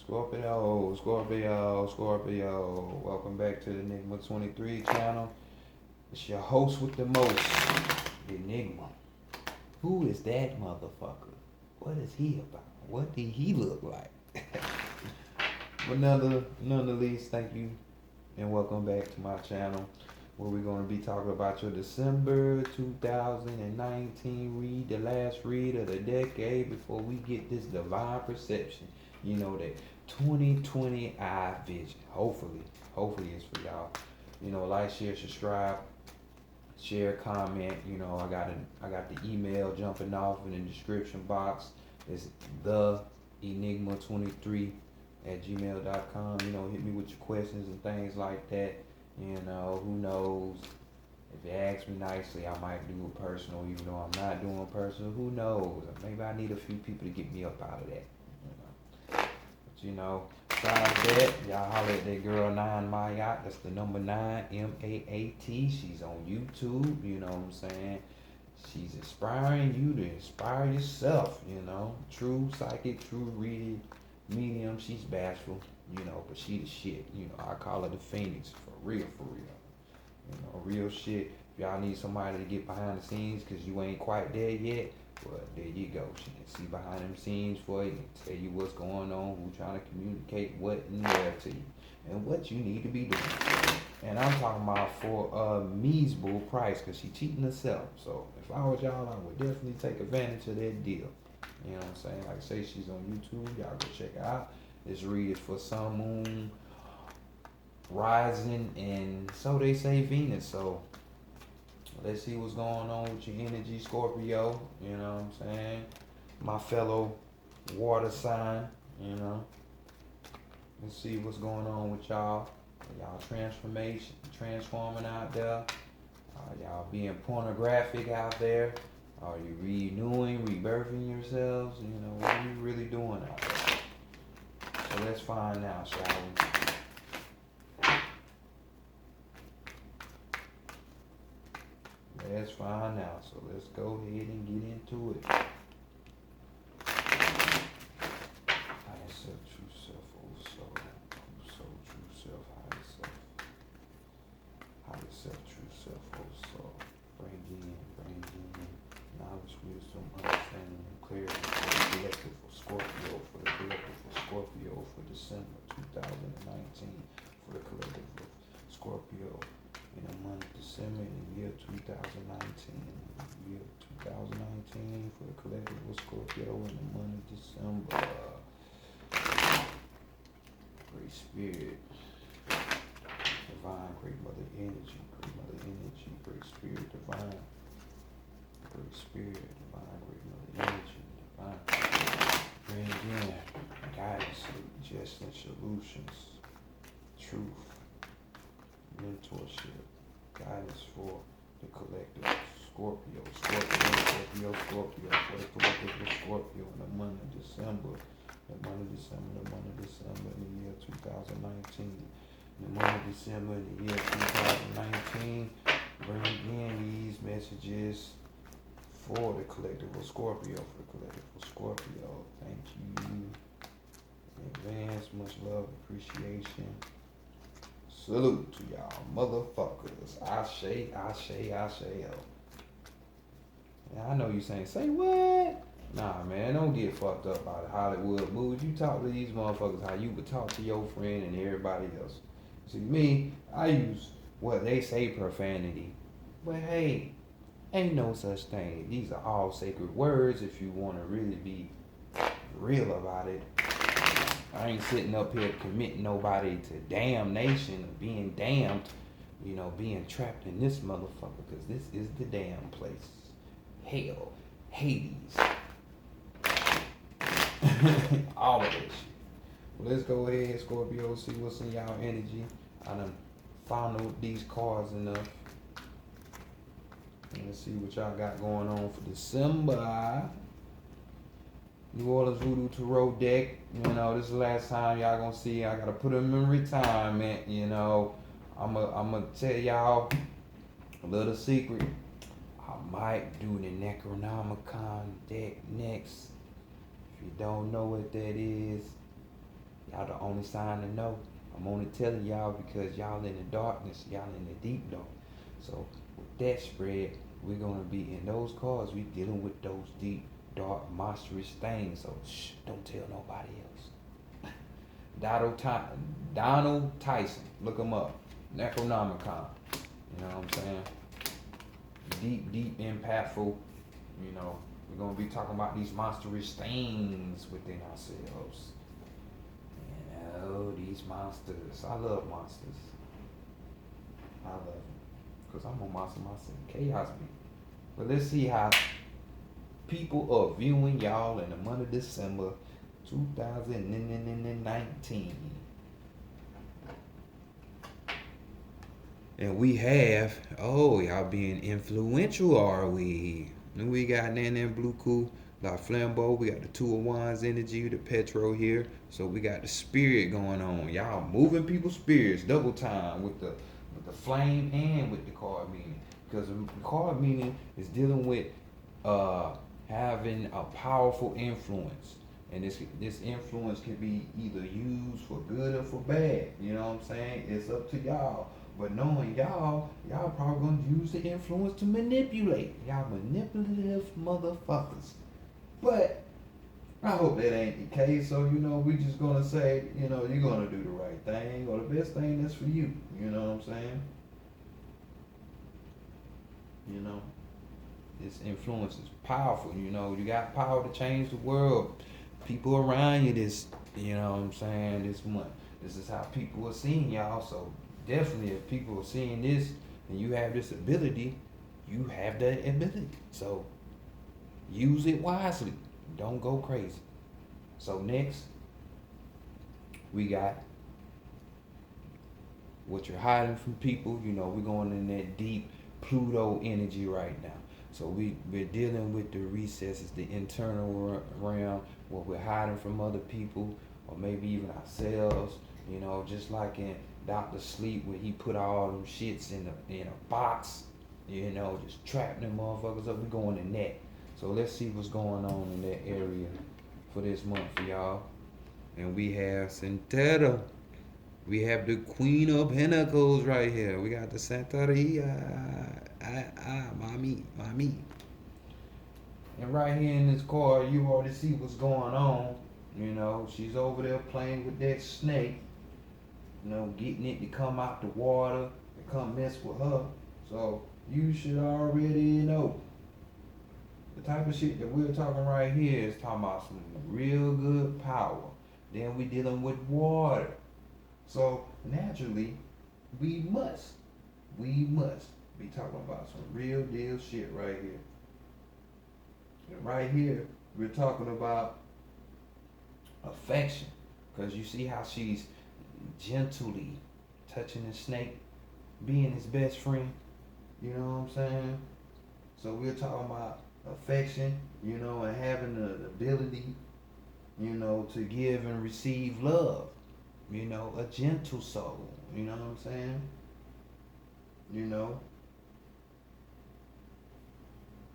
Scorpio, Scorpio, Scorpio. Welcome back to the Enigma 23 channel. It's your host with the most, Enigma. Who is that motherfucker? What is he about? What did he look like? But nonetheless, thank you and welcome back to my channel where we're going to be talking about your December 2019 read, the last read of the decade before we get this divine perception. You know, that 2020 eye vision. Hopefully it's for y'all. You know, like, share, subscribe, share, comment. You know, I got the email jumping off in the description box. It's the enigma23 at gmail.com. You know, hit me with your questions and things like that. You know, who knows? If you ask me nicely, I might do a personal, even though I'm not doing personal. Who knows? Maybe I need a few people to get me up out of that. You know, besides that, y'all holler at that girl 9 Mayat. That's the number 9, M-A-A-T. She's on YouTube, you know what I'm saying? She's inspiring you to inspire yourself, you know. True psychic, true reading medium. She's bashful, you know, but she the shit. You know, I call her the Phoenix, for real, for real. You know, real shit. If y'all need somebody to get behind the scenes because you ain't quite there yet, well, there you go. She can see behind them scenes for you and tell you what's going on, who trying to communicate what and where to you, and what you need to be doing. And I'm talking about for a measly price because she cheating herself. So if I was y'all, I would definitely take advantage of that deal. You know what I'm saying? Like I say, she's on YouTube. Y'all go check her out. This read is for Sun, Moon, Rising, and so they say Venus. So let's see what's going on with your energy, Scorpio. You know what I'm saying? My fellow water sign, you know. Let's see what's going on with y'all. Y'all transforming out there. Y'all being pornographic out there. Are you renewing, rebirthing yourselves? You know, what are you really doing out there? So let's find out, shall we? Let's find out. So let's go ahead and get into it. Highest self, true self, old soul, true self, highest self. Highest self, true self, old soul. Bring in knowledge, wisdom, understanding, and clarity for the collective for Scorpio, for the collective for Scorpio for December 2019, for the collective of Scorpio in the month of December in the year 2019. Year 2019 for the collective of Scorpio in the month of December. Great Spirit, Divine, Great Mother Energy, Great Spirit, Divine, Great Spirit, Divine, Great Mother Energy, Divine. Bring in guidance, suggestions, solutions, truth, mentorship, guidance for the collective Scorpio, for the collective of Scorpio in the month of December, in the year 2019. In the month of December, in the year 2019, bring in these messages for the collective of Scorpio, Thank you in advance. Much love, appreciation. Salute to y'all motherfuckers. I say. Yeah, I know you saying, say what? Nah, man, don't get fucked up by the Hollywood movies. You talk to these motherfuckers how you would talk to your friend and everybody else. See, me, I use what they say profanity. But hey, ain't no such thing. These are all sacred words if you want to really be real about it. I ain't sitting up here committing nobody to damnation or being damned, you know, being trapped in this motherfucker, because this is the damn place. Hell, Hades, all of that shit. Well, let's go ahead, Scorpio, see what's in y'all energy. I done found these cards enough. And let's see what y'all got going on for December. New Orleans Voodoo Tarot deck. You know, this is the last time y'all gonna see. I gotta put them in retirement. You know, I'm gonna tell y'all a little secret. I might do the Necronomicon deck next. If you don't know what that is, Y'all the only sign to know. I'm only telling y'all because y'all in the darkness, y'all in the deep dark. So with that spread, we're gonna be in those cards. We dealing with those deep, dark, monstrous things. So shh, don't tell nobody else. Donald Tyson, look him up. Necronomicon. You know what I'm saying? Deep, deep, impactful. You know, we're gonna be talking about these monstrous things within ourselves. You know, these monsters. I love monsters. I love them. Because I'm a monster myself. Chaos be. But let's see how people are viewing y'all in the month of December 2019. And we have, oh, y'all being influential, are we? And we got Nan Blue Cool, La Flambeau, we got the Two of Wands energy, the Petro here. So we got the spirit going on. Y'all moving people's spirits double time with the flame and with the card meaning. Because the card meaning is dealing with having a powerful influence. And this influence can be either used for good or for bad. You know what I'm saying? It's up to y'all. But knowing y'all probably gonna use the influence to manipulate. Y'all manipulative motherfuckers. But I hope that ain't the case. So, we just gonna say, you're gonna do the right thing or the best thing that's for you. You know what I'm saying? This influence is powerful. You got power to change the world. People around you this, this month. This is how people are seeing y'all. So definitely if people are seeing this and you have this ability, you have that ability. So use it wisely. Don't go crazy. So next, we got what you're hiding from people. We're going in that deep Pluto energy right now. So we're dealing with the recesses, the internal realm, what we're hiding from other people or maybe even ourselves. Just like in Dr. Sleep where he put all them shits in a box, just trapping them motherfuckers up. We're going in that. So let's see what's going on in that area for this month for y'all. And we have Santetta. We have the Queen of Pentacles right here. We got the Santeria. Mommy. And right here in this card, you already see what's going on. She's over there playing with that snake. Getting it to come out the water and come mess with her. So you should already know. The type of shit that we're talking right here is talking about some real good power. Then we dealing with water. So naturally, we must be talking about some real deal shit right here. And right here, we're talking about affection. Because you see how she's gently touching the snake, being his best friend. You know what I'm saying? So we're talking about affection, and having the ability, to give and receive love. A gentle soul. You know what I'm saying?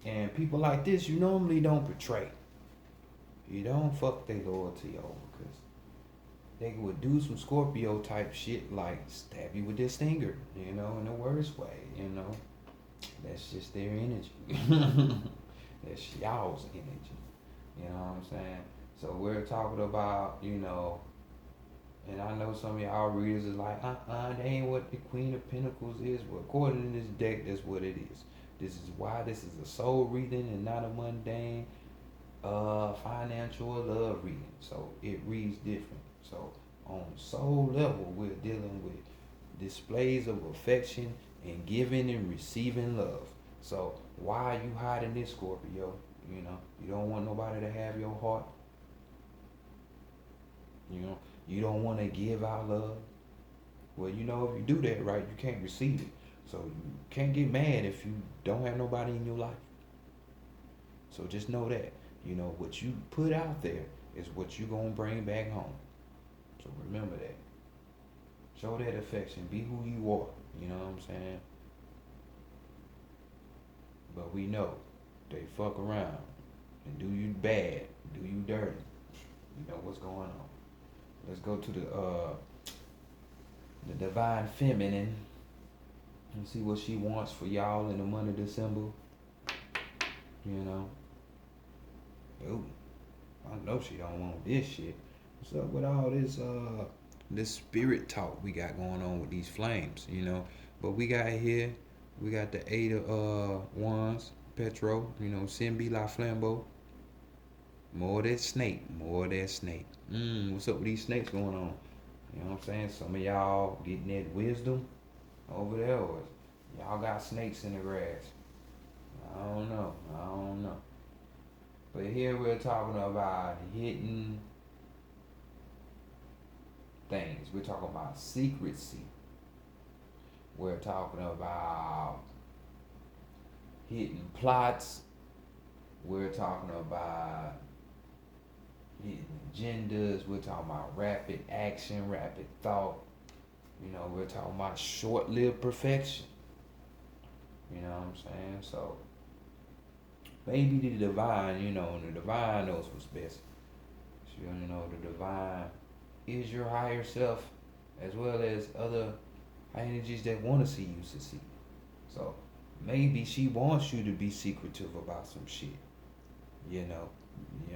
And people like this, you normally don't betray. You don't fuck their loyalty over because they would do some Scorpio type shit like stab you with their stinger, in the worst way, That's just their energy. That's y'all's energy. You know what I'm saying? So we're talking about, and I know some of y'all readers is like, that ain't what the Queen of Pentacles is. But according to this deck, that's what it is. This is why this is a soul reading and not a mundane financial or love reading. So it reads different. So on soul level, we're dealing with displays of affection and giving and receiving love. So why are you hiding this, Scorpio? You don't want nobody to have your heart. You don't want to give out love. Well, if you do that right, you can't receive it. So you can't get mad if you don't have nobody in your life. So just know that. What you put out there is what you going to bring back home. So remember that. Show that affection. Be who you are. You know what I'm saying? But we know they fuck around and do you bad, do you dirty. You know what's going on. Let's go to the divine feminine and see what she wants for y'all in the month of December. You know. Ooh, I know she don't want this shit. What's up with all this spirit talk we got going on with these flames, you know? But we got here, we got the eight of wands, Petro, you know, Simbi La Flambeau. More of that snake, more of that snake. What's up with these snakes going on? You know what I'm saying? Some of y'all getting that wisdom over there, or y'all got snakes in the grass. I don't know. I don't know. But here we're talking about hidden things. We're talking about secrecy. We're talking about hidden plots. We're talking about hidden agendas. We're talking about rapid action, rapid thought. You know, we're talking about short-lived perfection. You know what I'm saying? So maybe the divine, you know, the divine knows what's best. So, you know, the divine is your higher self, as well as other energies that want to see you succeed. So maybe she wants you to be secretive about some shit. You know,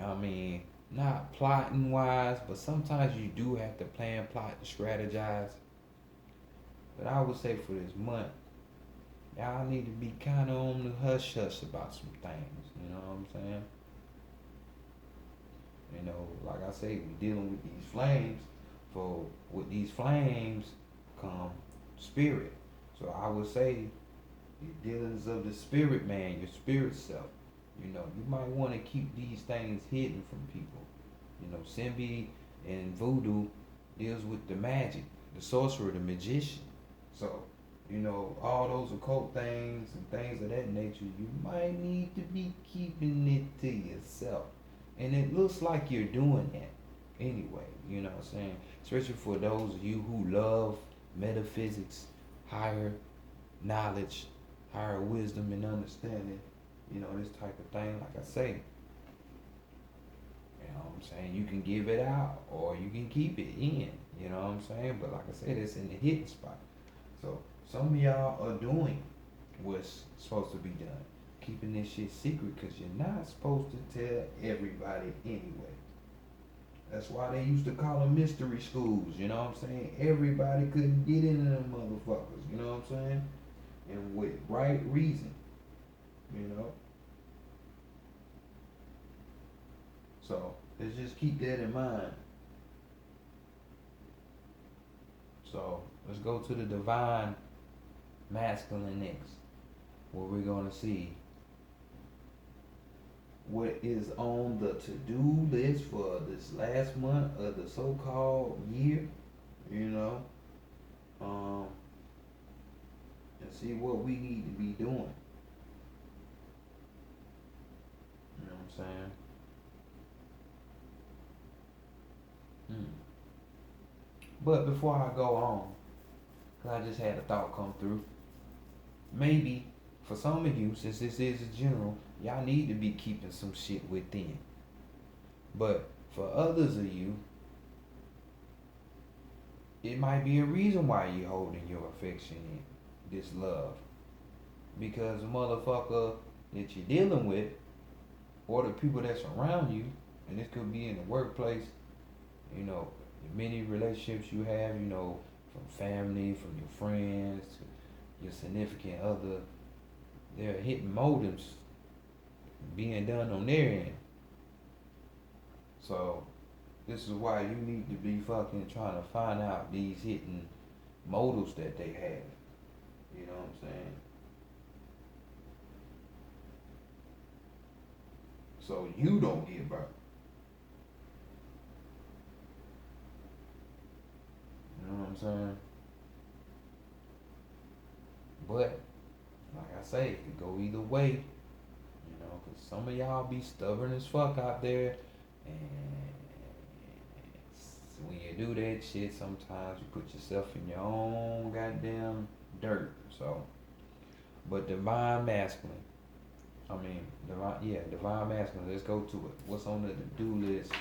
I mean, not plotting wise, but sometimes you do have to plan, plot, and strategize. But I would say for this month, y'all need to be kind of on the hush hush about some things. You know what I'm saying? You know, like I say, we dealing with these flames. For with these flames come spirit. So I would say your dealings of the spirit man, your spirit self. You know, you might want to keep these things hidden from people. You know, Simbi and voodoo deals with the magic, the sorcerer, the magician. So, you know, all those occult things and things of that nature, you might need to be keeping it to yourself. And it looks like you're doing that anyway, you know what I'm saying? Especially for those of you who love metaphysics, higher knowledge, higher wisdom and understanding, you know, this type of thing, like I say. You know what I'm saying? You can give it out or you can keep it in, you know what I'm saying? But like I said, it's in the hidden spot. So some of y'all are doing what's supposed to be done. Keeping this shit secret because you're not supposed to tell everybody anyway. That's why they used to call them mystery schools, you know what I'm saying? Everybody couldn't get into them motherfuckers, you know what I'm saying? And with right reason, you know? So let's just keep that in mind. So let's go to the divine masculine next, where we're gonna see what is on the to-do list for this last month of the so-called year, you know, and see what we need to be doing. You know what I'm saying? But before I go on, cause I just had a thought come through. Maybe for some of you, since this is a general, y'all need to be keeping some shit within. But for others of you, it might be a reason why you're holding your affection in, this love. Because the motherfucker that you're dealing with, or the people that's around you, and this could be in the workplace, you know, many relationships you have, you know, from family, from your friends, to your significant other, they're hitting motives being done on their end. So this is why you need to be fucking trying to find out these hidden motives that they have. You know what I'm saying? So you don't get burnt. You know what I'm saying? But like I say, it could go either way. You know, cause some of y'all be stubborn as fuck out there, and when you do that shit, sometimes you put yourself in your own goddamn dirt. So, but divine masculine. I mean, divine masculine. Let's go to it. What's on the to-do list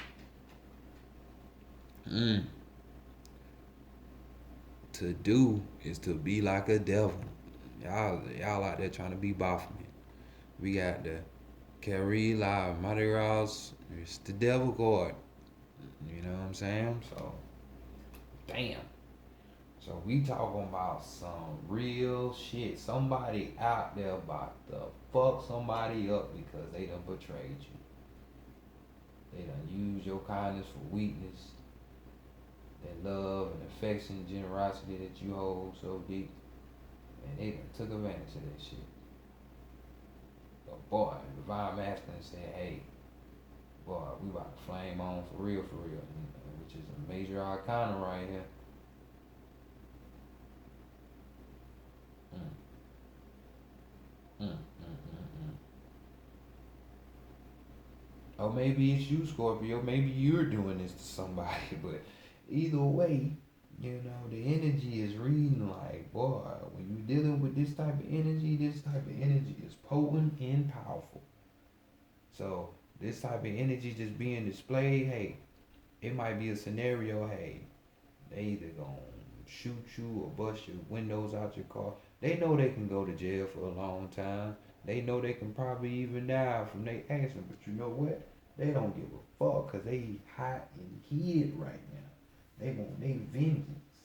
Mm. To do is to be like a devil. Y'all out there trying to be Baphomet. We got the Carrie La Mardi Gras. It's the devil card. You know what I'm saying? So, damn. So we talking about some real shit. Somebody out there about to fuck somebody up because they done betrayed you. They done used your kindness for weakness. That love and affection and generosity that you hold so deep. And they done took advantage of that shit. But boy, Divine Masculine said, hey, boy, we about to flame on for real, which is a major arcana right here. Mm, mm, mm, mm, mm. Or maybe it's you, Scorpio. Maybe you're doing this to somebody. But either way, you know, the energy is reading like, boy, when you're dealing with this type of energy is potent and powerful. So this type of energy just being displayed, hey, it might be a scenario, hey, they either gonna shoot you or bust your windows out your car. They know they can go to jail for a long time. They know they can probably even die from their actions. But you know what? They don't give a fuck because they hot and heated right now. They want their vengeance.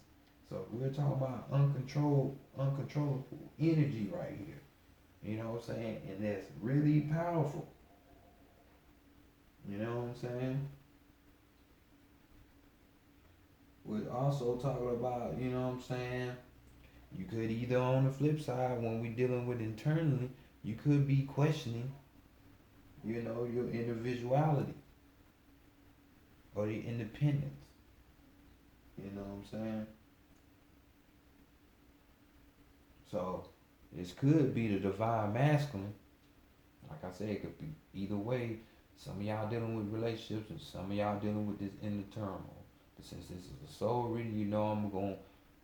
So we're talking about uncontrollable energy right here. You know what I'm saying? And that's really powerful. You know what I'm saying? We're also talking about, you know what I'm saying? You could either on the flip side, when we're dealing with internally, you could be questioning, you know, your individuality or your independence. You know what I'm saying? So this could be the divine masculine. Like I said, it could be either way. Some of y'all dealing with relationships and some of y'all dealing with this inner turmoil. But since this is a soul reading, you know I'm gonna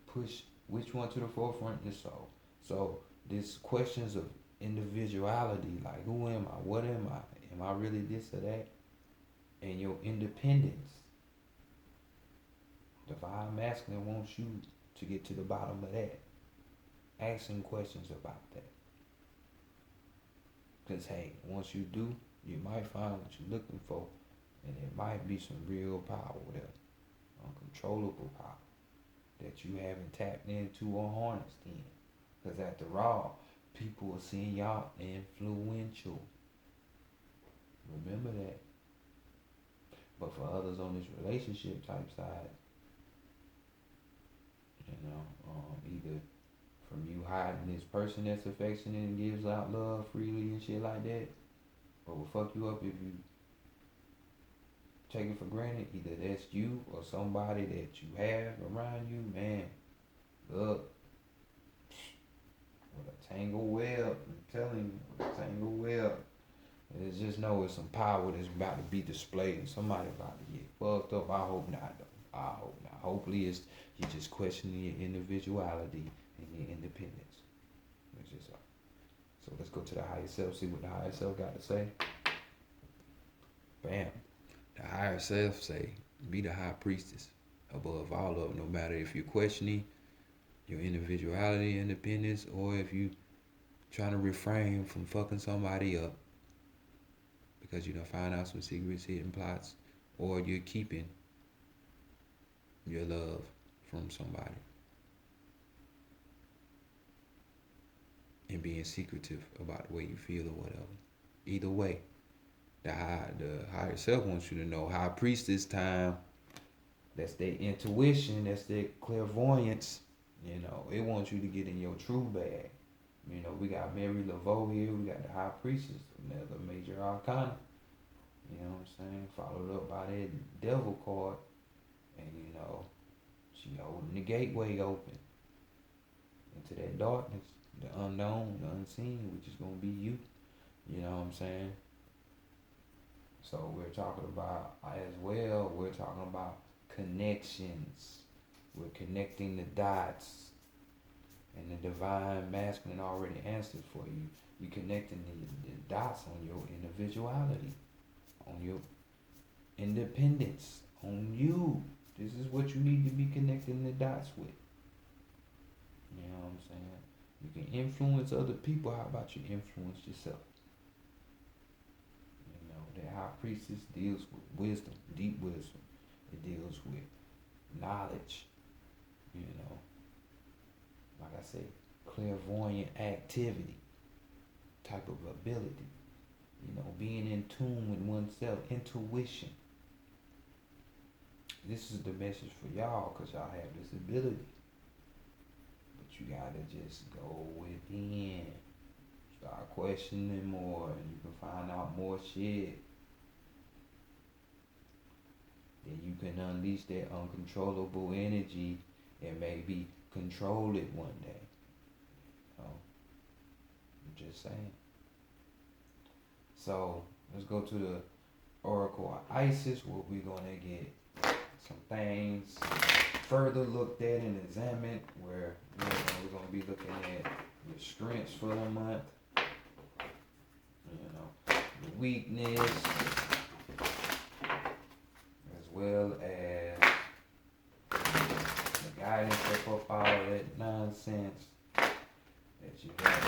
push which one to the forefront in the soul. So these questions of individuality, like who am I? What am I? Am I really this or that? And your independence. Divine masculine wants you to get to the bottom of that. Asking questions about that. Because hey, once you do, you might find what you're looking for. And it might be some real power there. Uncontrollable power that you haven't tapped into or harnessed in. Because after all, people are seeing y'all influential. Remember that. But for others on this relationship type side, you know, either from you hiding this person that's affectionate and gives out love freely and shit like that, or will fuck you up if you take it for granted. Either that's you or somebody that you have around you, man. Look, with a tangle web, I'm telling you, with a tangle web. It's just know it's some power that's about to be displayed and somebody about to get fucked up. I hope not though. I hope not. Hopefully it's you just questioning your individuality and your independence. Which is so let's go to the higher self, see what the higher self got to say. Bam. The higher self say, be the high priestess above all of them, no matter if you're questioning your individuality, independence, or if you trying to refrain from fucking somebody up because you don't find out some secrets, hidden plots, or you're keeping your love from somebody and being secretive about the way you feel or whatever. Either way, the higher self wants you to know. High priestess time. That's their intuition. That's their clairvoyance. You know, it wants you to get in your true bag. You know, we got Mary Laveau here. We got the high priestess, another major arcana. You know what I'm saying? Followed up by that devil card. And, you know, she holding the gateway open into that darkness, the unknown, the unseen, which is going to be you. You know what I'm saying? So we're talking about, as well, we're talking about connections. We're connecting the dots. And the divine masculine already answered for you. You're connecting the dots on your individuality, on your independence, on you. This is what you need to be connecting the dots with. You know what I'm saying? You can influence other people. How about you influence yourself? You know, the high priestess deals with wisdom, deep wisdom. It deals with knowledge, you know, like I say, clairvoyant activity type of ability. You know, being in tune with oneself, intuition. This is the message for y'all because y'all have this ability. But you gotta just go within. Start questioning more and you can find out more shit. Then you can unleash that uncontrollable energy and maybe control it one day. You know? I'm just saying. So let's go to the Oracle of Isis where we're gonna get some things further looked at and examined where we're gonna be looking at your strengths for the month, you know, the weakness, as well as the guidance up all that nonsense that you got.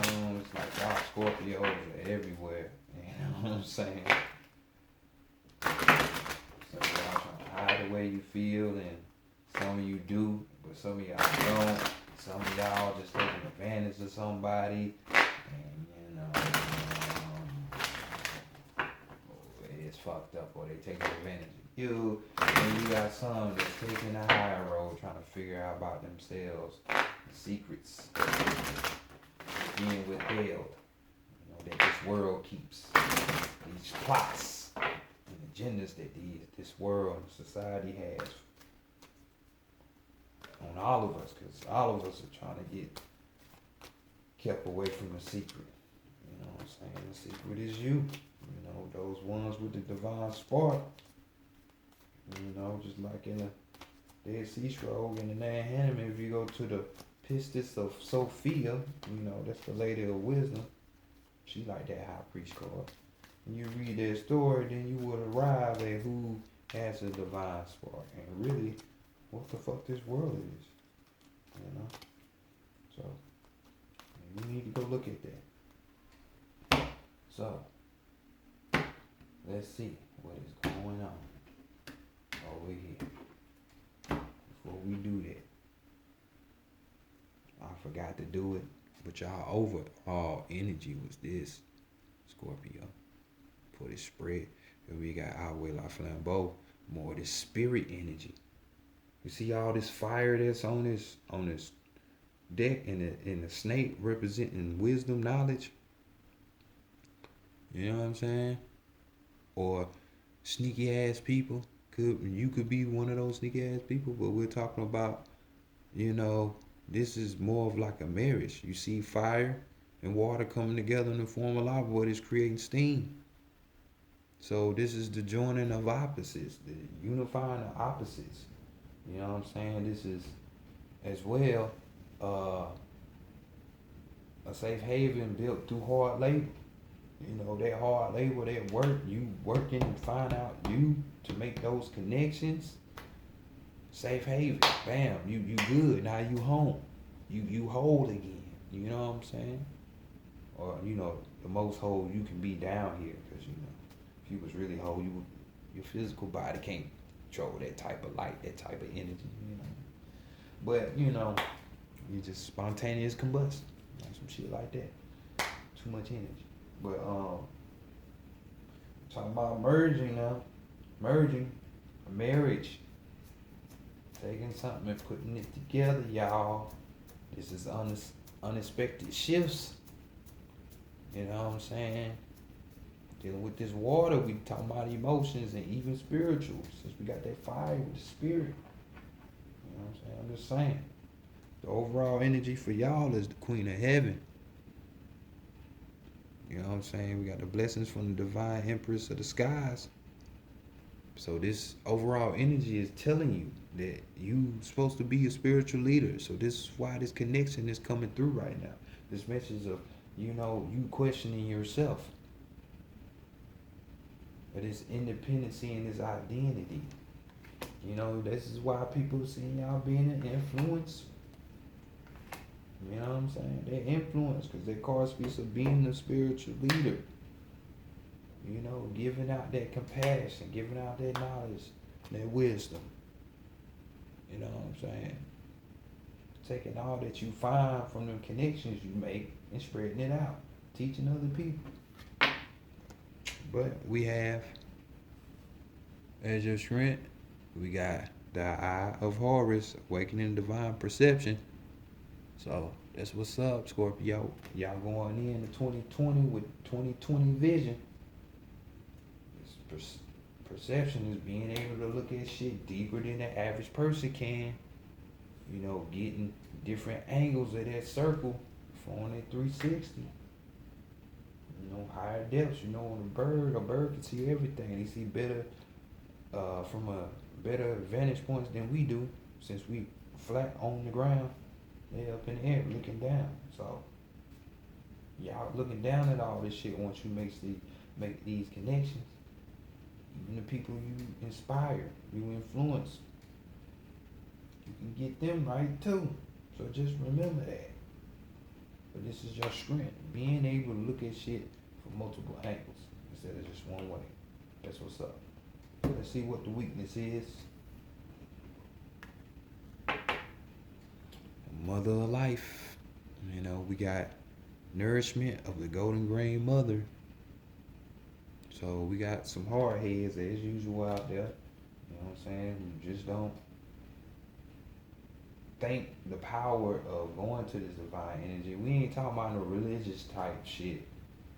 You know, it's like y'all Scorpios are everywhere. You know what I'm saying? So y'all trying to hide the way you feel, and some of you do, but some of y'all don't. Some of y'all just taking advantage of somebody, and you know, it's fucked up, or they taking advantage of you. And you got some that's taking the higher road, trying to figure out about themselves, the secrets being withheld, you know, that this world keeps, these plots and agendas that this world and society has on all of us, because all of us are trying to get kept away from the secret. You know what I'm saying? The secret is you. You know, those ones with the divine spark. You know, just like in the Dead Sea Scroll in the Nan Hanneman, if you go to the Pistis of Sophia, you know, that's the Lady of Wisdom. She like that high priest card. When you read that story, then you would arrive at who has a divine spark and really what the fuck this world is. You know? So, you need to go look at that. So, let's see what is going on over here. Before we do that, I forgot to do it, but y'all overall energy was this, Scorpio. For this spread, and we got our way la flambeau, more this spirit energy. You see all this fire that's on this deck, and the snake representing wisdom, knowledge. You know what I'm saying? Or sneaky ass people. You could be one of those sneaky ass people, but we're talking about, you know, this is more of like a marriage. You see fire and water coming together in the form of lava, but it's creating steam. So this is the joining of opposites, the unifying of opposites. You know what I'm saying? This is as well a safe haven built through hard labor. You know, that hard labor, that work, you working and find out you to make those connections. Safe haven, bam, you good, now you home. You whole again. You know what I'm saying? Or, you know, the most whole you can be down here, because, you know, if you was really whole, your physical body can't control that type of light, that type of energy, you know. But, you know, you just spontaneous combustion, like some shit like that. Too much energy. But talking about merging now, a marriage, taking something and putting it together, y'all. This is unexpected shifts. You know what I'm saying? Dealing with this water, we talking about emotions and even spiritual, since we got that fire with the spirit. You know what I'm saying? I'm just saying. The overall energy for y'all is the Queen of Heaven. You know what I'm saying? We got the blessings from the Divine Empress of the Skies. So this overall energy is telling you that you supposed to be a spiritual leader. So this is why this connection is coming through right now. This message of, you know, you questioning yourself. But this independency and this identity. You know, this is why people see y'all being an influence. You know what I'm saying? They're influenced because their card speaks of being the spiritual leader. You know, giving out that compassion, giving out that knowledge, that wisdom. You know what I'm saying? Taking all that you find from the connections you make and spreading it out, teaching other people. But we have, as your strength, we got the Eye of Horus, awakening divine perception. So that's what's up, Scorpio. Y'all going into 2020 with 2020 vision. Perception is being able to look at shit deeper than the average person can. You know, getting different angles of that circle, on that 360. You know, higher depths. You know, on a bird can see everything. They see better from a better vantage points than we do, since we flat on the ground. They up in the air looking down. So y'all looking down at all this shit once you make these connections. Even the people you inspire, you influence, you can get them right too. So just remember that. But this is your strength, being able to look at shit from multiple angles instead of just one way. That's what's up. Let's see what the weakness is. Mother of life. You know, we got nourishment of the golden grain mother. So we got some hard heads as usual out there. You know what I'm saying? You just don't think the power of going to this divine energy. We ain't talking about no religious type shit.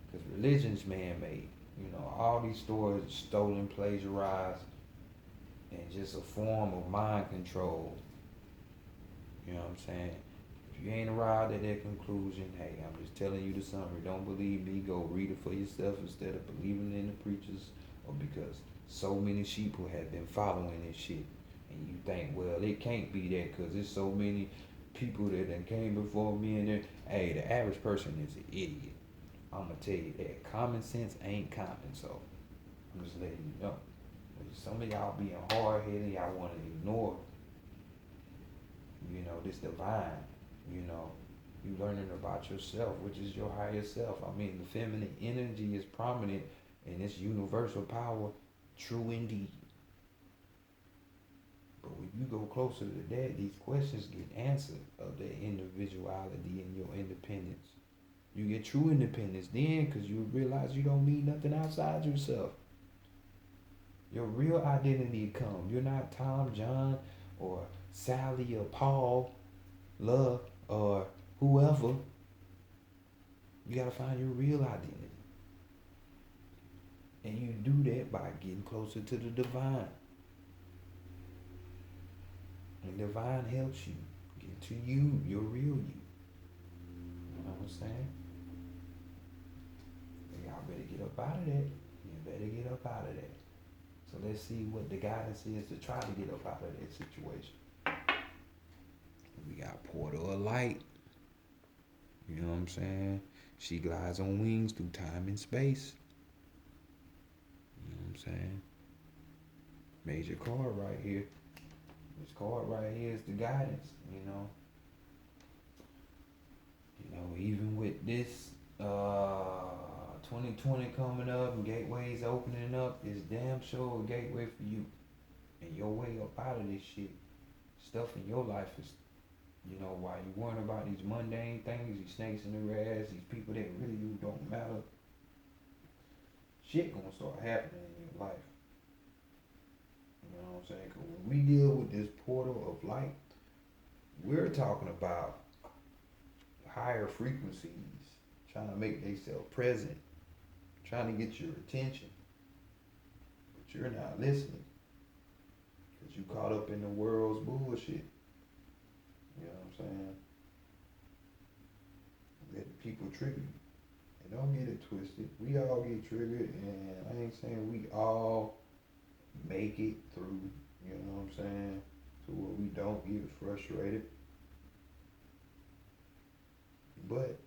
Because religion's man-made. You know, all these stories are stolen, plagiarized, and just a form of mind control. You know what I'm saying? If you ain't arrived at that conclusion, hey, I'm just telling you the summary. Don't believe me. Go read it for yourself instead of believing in the preachers, or because so many sheeple have been following this shit. And you think, well, it can't be that because there's so many people that done came before me and then, hey, the average person is an idiot. I'm going to tell you that. Common sense ain't common, so I'm just letting you know. Some of y'all being hard-headed, y'all want to ignore, you know, this divine, you know, you learning about yourself, which is your higher self. I mean, the feminine energy is prominent in this universal power, true indeed. But when you go closer to that, these questions get answered of their individuality and your independence. You get true independence then because you realize you don't need nothing outside yourself. Your real identity comes. You're not Tom, John, or Sally, or Paul, Love, or whoever. You gotta find your real identity. And you do that by getting closer to the divine. And divine helps you get to you, your real you. You know what I'm saying? Y'all better get up out of that. You better get up out of that. So let's see what the guidance is to try to get up out of that situation. We got Portal of Light. You know what I'm saying? She glides on wings through time and space. You know what I'm saying? Major card right here. This card right here is the guidance, you know. You know, even with this 2020 coming up and gateways opening up, it's damn sure a gateway for you. And your way up out of this shit, stuff in your life is, you know, while you worrying about these mundane things, these snakes in the grass, these people that really you don't matter, shit gonna start happening in your life. You know what I'm saying? Because when we deal with this portal of light, we're talking about higher frequencies, trying to make themselves present, trying to get your attention. But you're not listening. Because you caught up in the world's bullshit. You know what I'm saying? Let people trigger you. And don't get it twisted. We all get triggered, and I ain't saying we all make it through, you know what I'm saying, to where we don't get frustrated. But,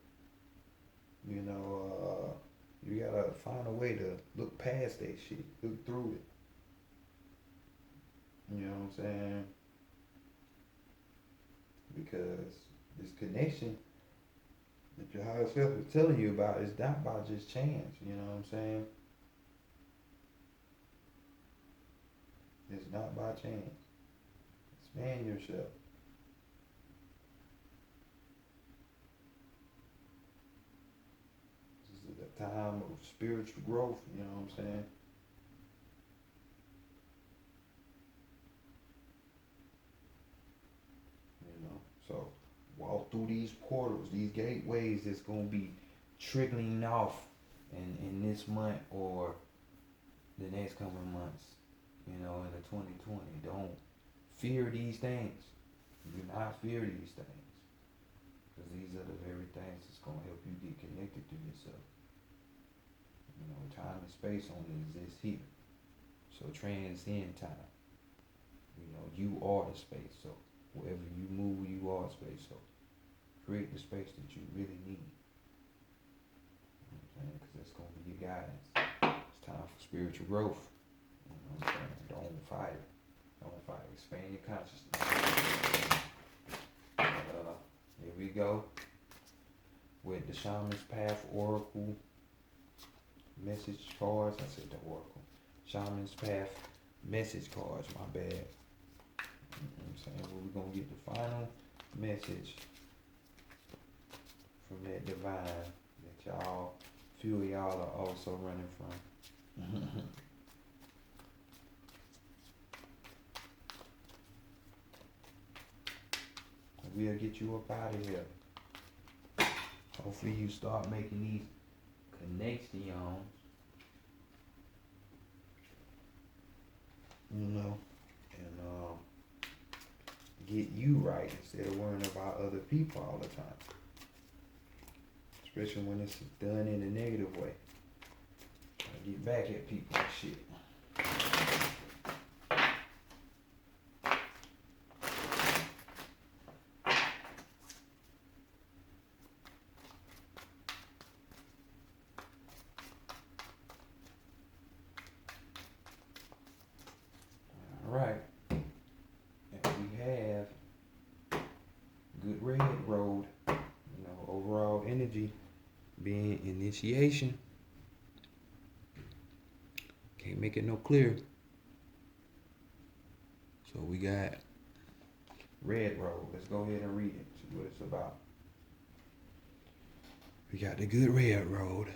you know, you gotta find a way to look past that shit, look through it. You know what I'm saying? Because this connection that your higher self is telling you about is not by just chance. You know what I'm saying? It's not by chance. Expand yourself. This is a time of spiritual growth. You know what I'm saying? You know, so walk through these portals, these gateways that's gonna be trickling off in this month or the next coming months. You know, in the 2020, don't fear these things. Do not fear these things, because these are the very things that's gonna help you get connected to yourself. You know, time and space only exists here, so transcend time. You know, you are the space. So wherever you move, you are space. So create the space that you really need. You know what I'm saying? Because that's gonna be your guidance. It's time for spiritual growth. You know what I'm saying? Don't fight it. Don't fight it. Expand your consciousness. Here we go with the Shaman's Path Oracle message cards. I said the Oracle. Shaman's Path message cards. My bad. You know what I'm saying? Well, we're going to get the final message from that divine that y'all feel y'all are also running from. We'll get you up out of here. Hopefully you start making these connections, you know, and get you right instead of worrying about other people all the time. Especially when it's done in a negative way. Trying to get back at people and shit. Alright. And we have good red road. You know, overall energy being initiation. Can't make it no clearer. So we got red road. Let's go ahead and read it. See what it's about. We got the good red road.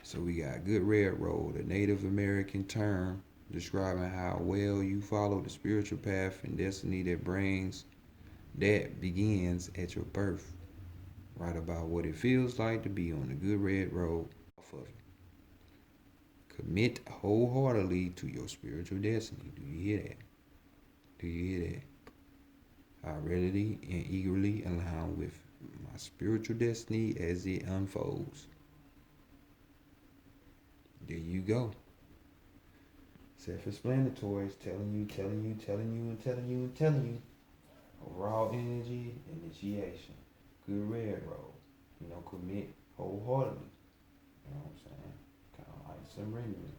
So we got good red road, a Native American term describing how well you follow the spiritual path and destiny that begins at your birth. Write about what it feels like to be on the good red road off of it. Commit wholeheartedly to your spiritual destiny. Do you hear that? Do you hear that? I readily and eagerly align with my spiritual destiny as it unfolds. There you go. Self-explanatory is telling you. Overall energy, initiation. Good red road. You know, commit wholeheartedly. You know what I'm saying? Kind of like surrendering.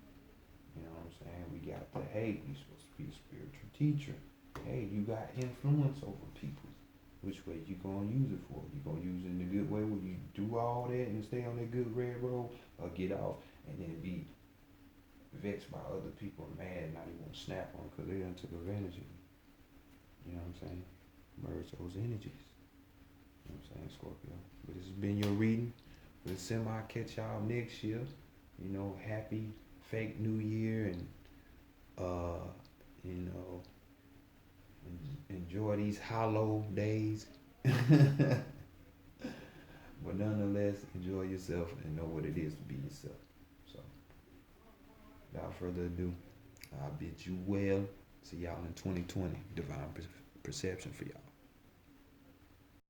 You know what I'm saying? We got the, hey, you supposed to be a spiritual teacher. Hey, you got influence over people. Which way you gonna use it for? You gonna use it in the good way where you do all that and stay on that good red road, or get off and then be vexed by other people, mad, not even snap on because they done took advantage of you. You know what I'm saying? Merge those energies. You know what I'm saying, Scorpio? But this has been your reading. We'll catch y'all next year. You know, happy fake new year, and you know, enjoy these hollow days. But nonetheless, enjoy yourself and know what it is to be yourself. So, without further ado, I bid you well. See y'all in 2020. Divine perception for y'all.